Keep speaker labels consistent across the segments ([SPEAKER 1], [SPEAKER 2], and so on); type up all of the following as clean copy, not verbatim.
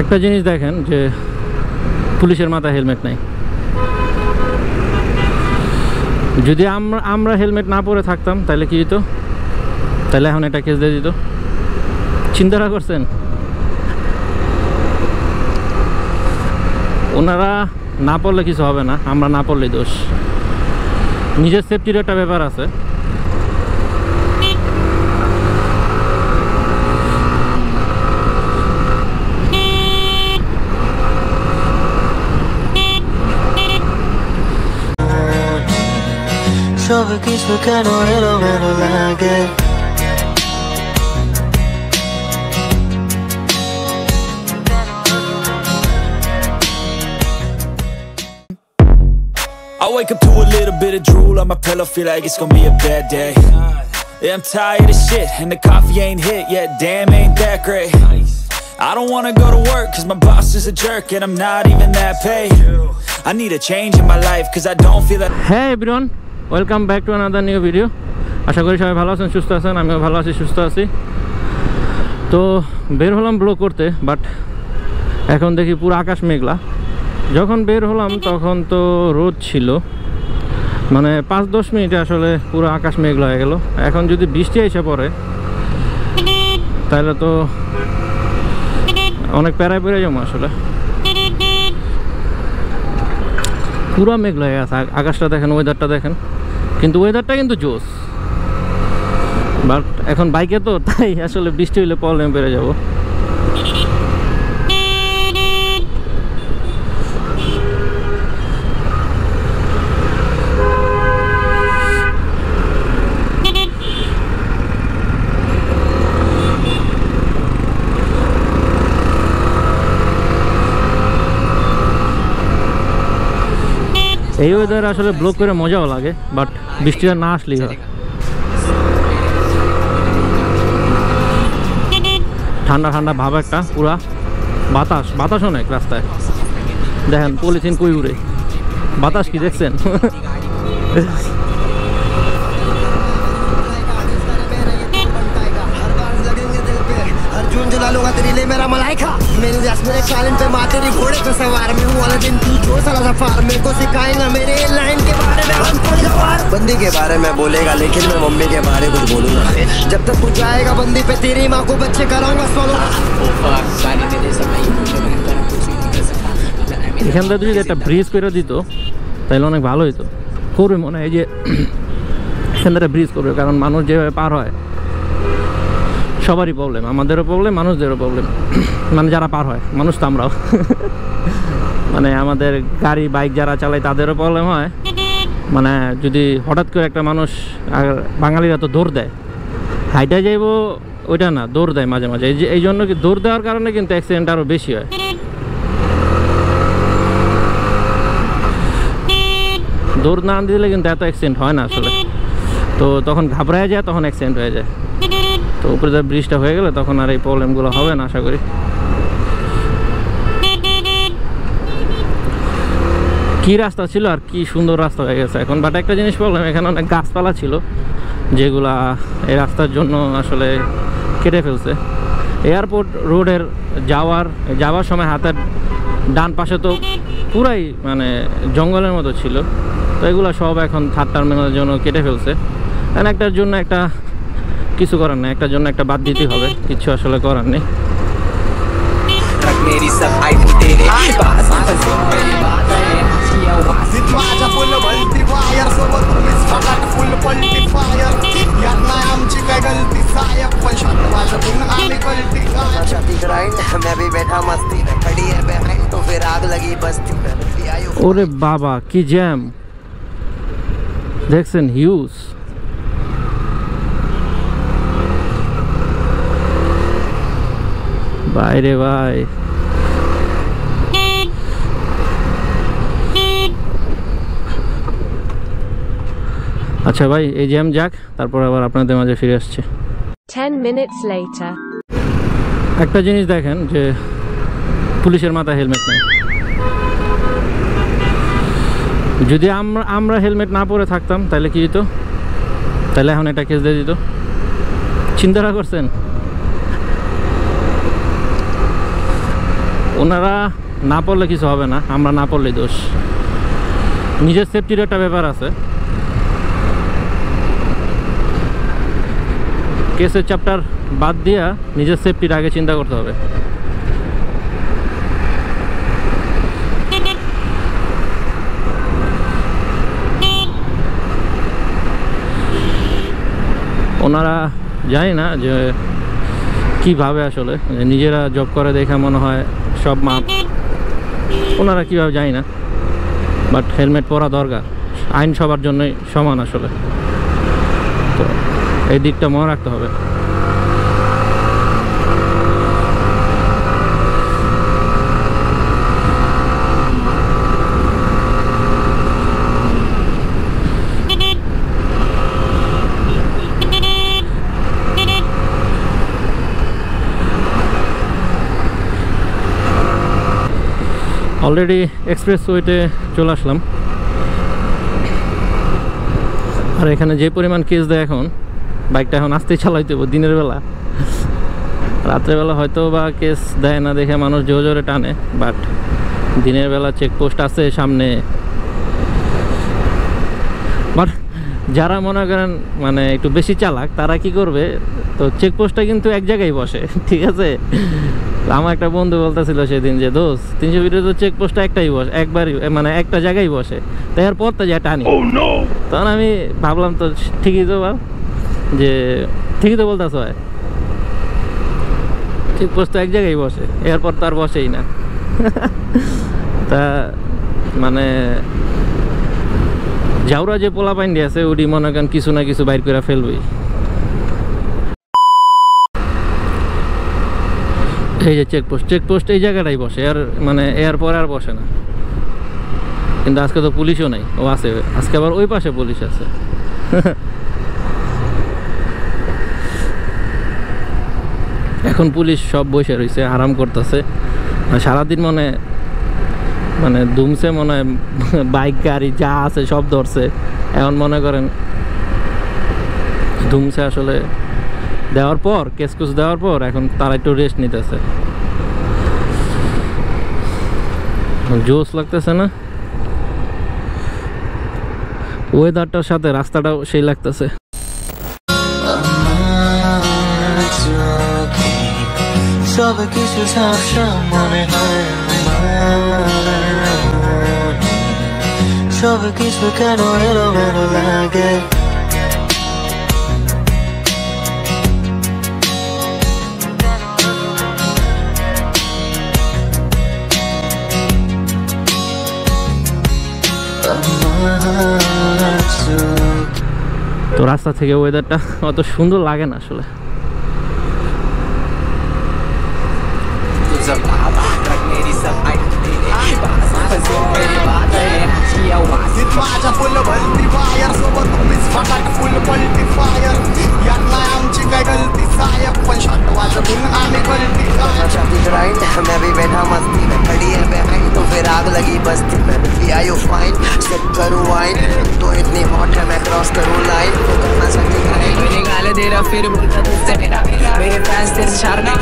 [SPEAKER 1] একটা জিনিস দেখেন যে পুলিশের মাথায় হেলমেট নাই। যদি আমরা হেলমেট না পরে থাকতাম তাহলে কি হতো? তাহলে এখন এটা কেস দিয়ে দিত। চিন্তা করছেন? ওনারা না পড়লে কিছু হবে না, আমরা না পড়লেই দোষ। নিজের সেফটির একটা ব্যাপার আছে।
[SPEAKER 2] Chove que isso que não era menos larga.
[SPEAKER 3] I wake up to a little bit of drool on my pillow, feel like it's gonna be a bad day. Yeah, I'm tired of shit, and the coffee ain't hit yet, damn ain't that great. I don't wanna go to work, cause my boss is a jerk, and I'm not even that paid. I need a change in my life, cause I don't feel that.
[SPEAKER 1] Hey everyone, welcome back to another new video. আশা করি সবাই ভালো আছেন, সুস্থ আছেন। আমিও ভালো আছি, সুস্থ আছি। তো বের হলাম ব্লগ করতে, বাট এখন দেখি পুরো আকাশ মেঘলা। যখন বের হলাম তখন তো রোদ ছিল, মানে 5-10 মিনিটে আসলে পুরো আকাশ মেঘলা হয়ে গেল। এখন যদি বৃষ্টি এসে পড়ে তাহলে তো অনেক প্যারায় পড়ে যাবো। আসলে পুরো মেঘলা হয়ে গেছে, আকাশটা দেখেন, ওয়েদারটা দেখেন। কিন্তু ওয়েদারটা কিন্তু জোস, বাট এখন বাইকে তো, তাই আসলে বৃষ্টি হইলে প্রবলেম পেরে যাব। এই ওয়েদার আসলে ব্লগ করে মজাও লাগে, বাট বৃষ্টিটা না আসলেই হয়। ঠান্ডা ঠান্ডা ভাব একটা, পুরা বাতাস অনেক রাস্তায়। দেখেন পলিথিন কই উড়ে, বাতাস কি দেখছেন?
[SPEAKER 2] जला लूंगा तेरी ले मेरा मलाइका मेरे जैस मेरे चालन पे माँ तेरी घोड़े पे सवार मैं हूँ वाला दिन तू जो साला सफार मेरे को सिखाएगा मेरे लाइन के बारे में हम थोड़ी सवार बंदी के बारे में बोलेगा लेकिन मैं मम्मी के बारे कुछ बोलूंगा जब तक तू जाएगा बंदी पे तेरी माँ को बच्चे कराऊंगा सोलो
[SPEAKER 1] এখান থেকে যদি একটা ব্রিজ করে দিত তাহলে অনেক ভালো হতো। করবে মনে হয় যে এখান থেকে ব্রিজ করবে, কারণ মানুষ যেভাবে পার হয় সবারই প্রবলেম, আমাদেরও প্রবলেম, মানুষদেরও প্রবলেম। মানে যারা পার হয়, মানুষ তো আমরাও। মানে আমাদের গাড়ি বাইক যারা চালায় তাদেরও প্রবলেম হয়। মানে যদি হঠাৎ করে একটা মানুষ, আর বাঙালিরা তো দৌড় দেয়, হাইটা যাইব ওইটা না, দৌড় দেয় মাঝে মাঝে। এই জন্য কি দৌড় দেওয়ার কারণে কিন্তু অ্যাক্সিডেন্ট আরও বেশি হয়। দৌড় না দিলে কিন্তু এত অ্যাক্সিডেন্ট হয় না আসলে। তো তখন ঘাবড়ায় যায়, তখন অ্যাক্সিডেন্ট হয়ে যায়। তো উপরে যে ব্রিজটা হয়ে গেলে তখন আর এই প্রবলেমগুলো হবে না আশা করি। কি রাস্তা ছিল, আর কি সুন্দর রাস্তা হয়ে গেছে এখন। বাট একটা জিনিস প্রবলেম, এখানে অনেক গাছপালা ছিল যেগুলা এই রাস্তার জন্য আসলে কেটে ফেলছে। এয়ারপোর্ট রোডের যাওয়ার সময় হাতের ডান পাশে তো পুরাই মানে জঙ্গলের মতো ছিল। তো এগুলো সব এখন থার্ড টার্মিনালের জন্য কেটে ফেলছে। কারণ একটার জন্য একটা কিছু করার নেই, একটার জন্য একটা বাদ দিতে হবে, কিছু আসলে করার নেই। ওরে বাবা কি জ্যাম দেখছেন, হিউজ। বাইরে ভাই, আচ্ছা ভাই এই জ্যাম যাক, তারপর আবার আপনাদের মাঝে ফিরে আসছে।
[SPEAKER 4] 10 minutes later.
[SPEAKER 1] একটা জিনিস দেখেন যে পুলিশের মাথায় হেলমেট নেই। যদি আমরা হেলমেট না পরে থাকতাম তাহলে কি হতো? তাহলে এখন এটা কেস দিয়ে দিত। চিন্তা করছেন? ওনারা না পড়লে কিছু হবে না, আমরা না পড়লেই দোষ। নিজের সেফটির একটা ব্যাপার আছে। কেসের চ্যাপ্টার বাদ দিয়া নিজের সেফটির আগে চিন্তা করতে হবে। ওনারা জানি না যে কীভাবে আসলে নিজেরা জব করে দেখে মনে হয় সব মাপ, ওনারা কীভাবে জানি না, বাট হেলমেট পরা দরকার। আইন সবার জন্যই সমান আসলে, তো এই দিকটা মনে রাখতে হবে। অলরেডি এক্সপ্রেসওয়েতে চলে আসলাম, আর এখানে যে পরিমাণ কেস দেয় এখন, বাইকটা এখন আস্তেই চালাইতে হবে। দিনের বেলা, রাত্রেবেলা হয়তো বা কেস দেয় না দেখে মানুষ জোরে জোরে টানে, বাট দিনের বেলা চেকপোস্ট আছে সামনে। বাট যারা মনে করেন মানে একটু বেশি চালাক, তারা কি করবে, তো চেকপোস্টটা কিন্তু এক জায়গায় বসে, ঠিক আছে। আমার একটা বন্ধু বলতেছিল সেদিন যে দোস্ত 300 ফিটে তো চেকপোস্টটা একটাই বসে, একবারই মানে একটা জায়গায় বসে, তাই এরপর তো যা টানি। তখন আমি ভাবলাম তো ঠিকই তো বল, যে ঠিকই তো বলতেছ, হয় চেকপোস্ট তো এক জায়গায় বসে, এরপর তো আর বসেই না। তা মানে যাওরা যে পোলা পাইন্ডি আছে, ওটি মনে করেন কিছু না কিছু বাইর করে ফেলবেই। এই যে চেকপোস্ট এই জায়গাটাই বসে, আর মানে এরপর আর বসে না। কিন্তু আজকে তো পুলিশও নাই, ও আছে আজকে, আবার ওই পাশে পুলিশ আছে। এখন পুলিশ সব বসে রয়েছে, আরাম করতেছে। সারাদিন মানে দুমছে, মনে হয় বাইক গাড়ি যা আছে সব ধরছে। এখন মনে করেন দুমছে আসলে দেওয়ার পর, কেসকুস দেওয়ার পর এখন তারা একটু রেস্ট নিতেছে। জোস লাগতেছে না, ওয়েদারটার সাথে রাস্তাটাও সেই লাগতেছে।
[SPEAKER 5] সব কিছু ঝাপসা মনে হয়, সব কিছু কেন এলোমেলো লাগে।
[SPEAKER 1] তো রাস্তা থেকে ওয়েদারটা অত সুন্দর লাগে না আসলে।
[SPEAKER 2] मैं भी बैठा मस्ती में, खड़ी है बहन तो फिर आग लगी बस्ती में। आयो फाइन सेट करूँ वाइन, तो इतनी हॉट है मैं क्रॉस करूँ लाइन। तो करना सकती है मेरे गाले दे रहा, फिर बोलता तुझसे मेरा, मेरे फैंस तेरे शारने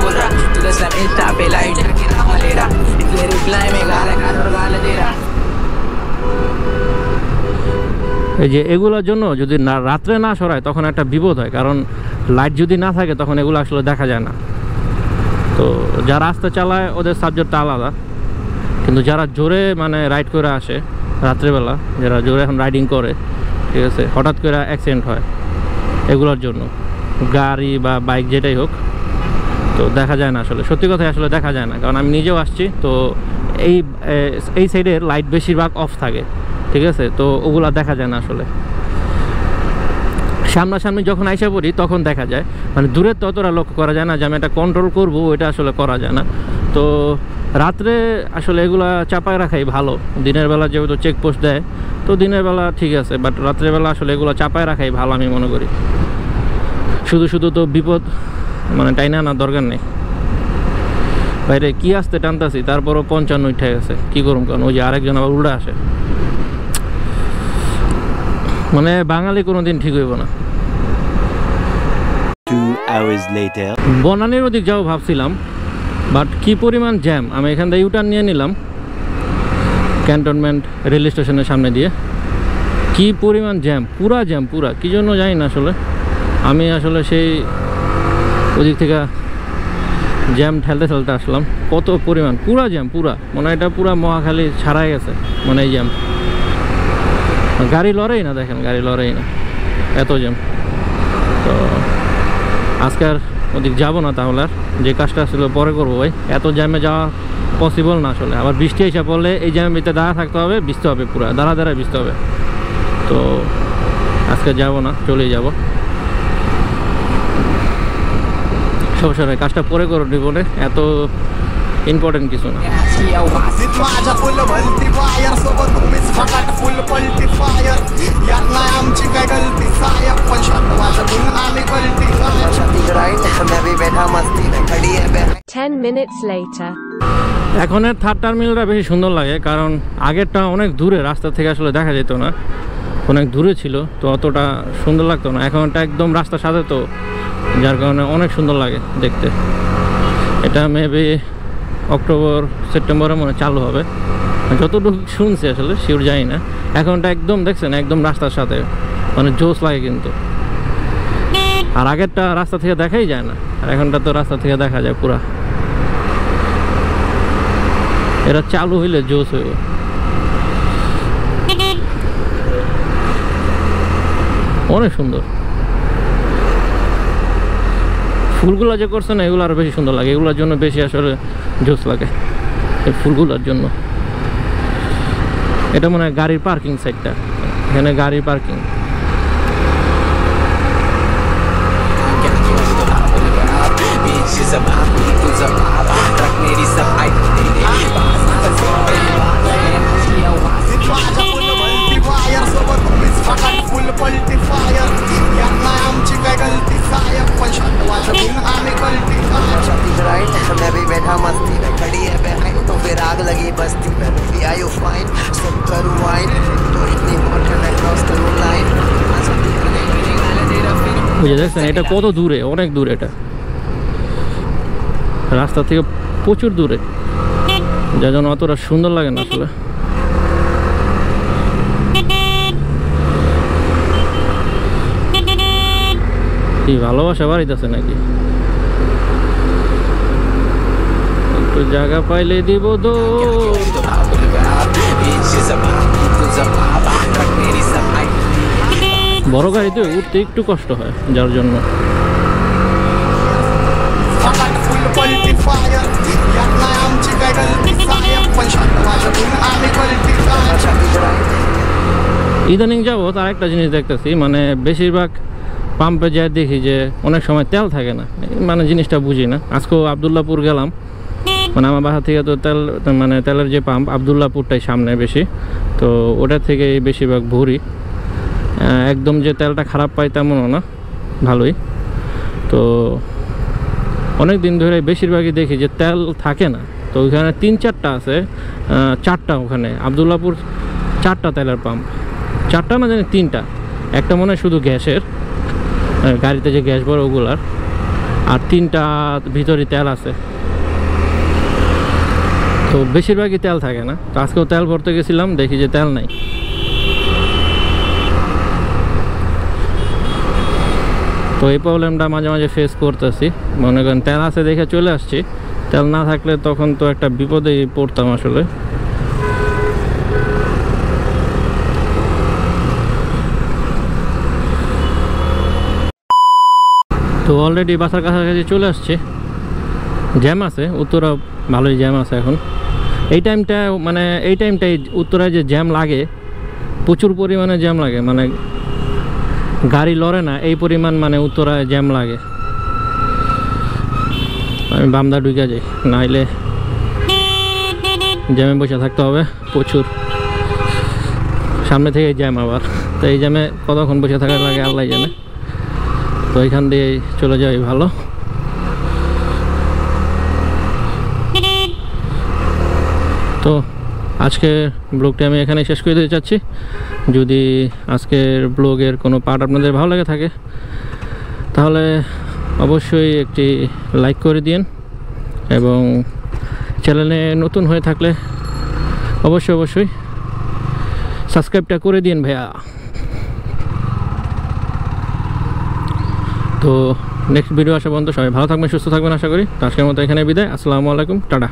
[SPEAKER 2] बोल रहा, तू तो सब इंस्टा पे लाइट ले रहा, इसलिए रिप्लाई में गाले दे रहा।
[SPEAKER 1] এই যে এগুলোর জন্য যদি না রাত্রে না সরায় তখন একটা বিপদ হয়, কারণ লাইট যদি না থাকে তখন এগুলো আসলে দেখা যায় না। তো যারা রাস্তা চালায় ওদের সাবজেক্টটা আলাদা, কিন্তু যারা জোরে মানে রাইড করে আসে রাত্রেবেলা, যারা জোরে এখন রাইডিং করে, ঠিক আছে, হঠাৎ করে অ্যাক্সিডেন্ট হয় এগুলোর জন্য, গাড়ি বা বাইক যেটাই হোক, তো দেখা যায় না আসলে। সত্যি কথাই আসলে দেখা যায় না, কারণ আমি নিজেও আসছি তো এই সাইডের লাইট বেশিরভাগ অফ থাকে, ঠিক আছে, তো ওগুলা দেখা যায় না আসলে। সামনাসামনি যখন আইসা পড়ি তখন দেখা যায়, মানে দূরের তো অতটা লক্ষ্য করা যায় না যে আমি এটা কন্ট্রোল করবো, ওইটা আসলে করা যায় না। তো রাত্রে আসলে এগুলা চাপায় রাখাই ভালো। দিনের বেলা যেহেতু চেকপোস্ট দেয়, তো দিনের বেলা ঠিক আছে, বাট রাত্রেবেলা আসলে এগুলো চাপায় রাখাই ভালো আমি মনে করি। শুধু শুধু তো বিপদ মানে টাইনা আনার দরকার নেই। বাইরে কি আসতে টানতাছি, তারপরও 55 উঠে গেছে, কী করুম, কারণ ওই যে আরেকজন আবার উল্টা আসে। মানে বাঙালি কোনোদিন ঠিক হইব না।
[SPEAKER 5] 2 hours later
[SPEAKER 1] বনানীর ওদিক যাও ভাবছিলাম, বাট কি পরিমাণ জ্যাম। আমি এখান থেকে ইউটার্ন নিয়ে নিলাম ক্যান্টনমেন্ট রেল স্টেশনের সামনে দিয়ে। কি পরিমাণ জ্যাম, পুরা জ্যাম, পুরা কী জন্য জানি না আসলে। আমি আসলে সেই ওদিক থেকে জ্যাম ঠেলতে ঠেলতে আসলাম। কত পরিমাণ, পুরা জ্যাম, পুরা মনে হয় এটা পুরা মহাখালী ছাড়াই গেছে মানে এই জ্যাম। গাড়ি লড়েই না, দেখেন গাড়ি লড়েই না, এত জ্যাম। তো আজকে আর ওদিক যাবো না, তাহলে আর যে কাজটা ছিল পরে করবো ভাই। এত জ্যামে যাওয়া পসিবল না আসলে। আবার বৃষ্টি এসে পড়লে এই জ্যামের ভিতরে দাঁড়া থাকতে হবে, ভিজতে হবে, পুরা দাঁড়ায় ভিজতে হবে। তো আজকে যাব না, চলেই যাব। সবাই কাজটা পরে করো জীবনে, এত इम्पॉर्टंट কিছু না।
[SPEAKER 2] माझ्या फुल भलती वायर सोबत उमेश फटाट फुल पलटी फायर यात नाही आमची काय गलती सायक पण शांत माझ्या गुण आम्ही गलती छाती ग्राइंड मैं भी बैठा मस्ती में खड़ी है
[SPEAKER 4] 10 minutes later.
[SPEAKER 1] এখনের থার্ড টার্মিনালটা বেশি সুন্দর লাগে, কারণ আগেরটা অনেক দূরে, রাস্তা থেকে আসলে দেখা যেত না, অনেক দূরে ছিল, তো অতটা সুন্দর লাগতো না। এখনটা একদম রাস্তার সাথে, তো যার কারণে অনেক সুন্দর লাগে দেখতে। এটা মেবি অক্টোবর সেপ্টেম্বরে মনে চালু হবে, যতটুকু শুনছি আসলে শিওর যাই না। এখনটা একদম দেখছেন একদম রাস্তার সাথে, মানে জোশ লাগে কিন্তু। আর আগেরটা রাস্তা থেকে দেখাই যায় না, আর এখনটা তো রাস্তা থেকে দেখা যায় পুরা। এরা চালু হইলে জোশ হইব। অনেক সুন্দর ফুলগুলো যে করছে না, এগুলো আরো বেশি সুন্দর লাগে। এগুলোর জন্য বেশি আসলে জোশ লাগে, এই ফুলগুলোর জন্য। এটা মনে হয় গাড়ির পার্কিং সাইডটা, এখানে গাড়ির পার্কিং।
[SPEAKER 2] मैं भी बैठा मस्ती में खड़ी है बहन तो फिर आग लगी बस्ती में भी आई यू फाइन सब करूँ वाइन तो इतनी हॉट है मैं क्रॉस करूँ लाइन।
[SPEAKER 1] বুঝে দেখছেন এটা কত দূরে, অনেক দূরে, এটা রাস্তা থেকে প্রচুর দূরে, যার জন্য অতটা সুন্দর লাগে না আসলে। কি ভালোবাসা বাড়িতেছে নাকি? একটু জায়গা পাইলে দিব বড় গাড়িতে উঠতে একটু কষ্ট হয়, যার জন্য। ইদানিং যাবো তার একটা জিনিস দেখতেছি, মানে বেশিরভাগ পাম্পে যায় দেখি যে অনেক সময় তেল থাকে না, মানে জিনিসটা বুঝি না। আজকেও আবদুল্লাপুর গেলাম, মানে আমার বাসা থেকে তো তেল, মানে তেলের যে পাম্প আবদুল্লাপুরটাই সামনে বেশি, তো ওটা থেকে বেশিরভাগ ভরি। একদম যে তেলটা খারাপ পাই তেমনও না, ভালোই। তো অনেক দিন ধরে বেশিরভাগই দেখি যে তেল থাকে না। তো ওইখানে 3-4টা আছে, 4টা ওখানে আবদুল্লাপুর 4টা তেলের পাম্প, 4টা না জানি 3টা। একটা মনে হয় শুধু গ্যাসের, গাড়িতে যে গ্যাস ভরে ওগুলার, আর 3টা ভিতরে তেল আছে। তো বেশিরভাগই তেল থাকে না। তো আজকেও তেল ভরতে গেছিলাম, দেখি যে তেল নাই। তো এই প্রবলেমটা মাঝে মাঝে ফেস করতেছি। মনে করেন তেল আছে দেখে চলে আসছি, তেল না থাকলে তখন তো একটা বিপদেই পড়তাম আসলে। তো অলরেডি বাসার কাছাকাছি চলে আসছে। জ্যাম আছে উত্তরা, ভালোই জ্যাম আছে এখন এই টাইমটা। মানে এই টাইমটাই উত্তরায় যে জ্যাম লাগে, প্রচুর পরিমাণে জ্যাম লাগে, মানে গাড়ি লড়ে না এই পরিমাণ, মানে উত্তরায় জ্যাম লাগে। আমি বামদা ঢুকে যাই, নাইলে জ্যামে বসে থাকতে হবে প্রচুর। সামনে থেকে জ্যাম আবার, তো এই জ্যামে কতক্ষণ বসে থাকা লাগে আল্লাহ জানে। তো এখান দিয়ে চলে যাই ভালো। তো আজকে ব্লগটি আমি এখানে শেষ করে দিতে চাচ্ছি। যদি আজকের ব্লগের কোনো পার্ট আপনাদের ভালো লাগে থাকে, তাহলে অবশ্যই একটি লাইক করে দিন, এবং চ্যানেলে নতুন হয়ে থাকলে অবশ্যই সাবস্ক্রাইবটা করে দিন ভাইয়া। তো নেক্সট ভিডিও আসা পর্যন্ত সবাই ভালো থাকবেন, সুস্থ থাকবেন আশা করি। তো আজকের মতো এখানে বিদায়। আসসালামু আলাইকুম, টাটা।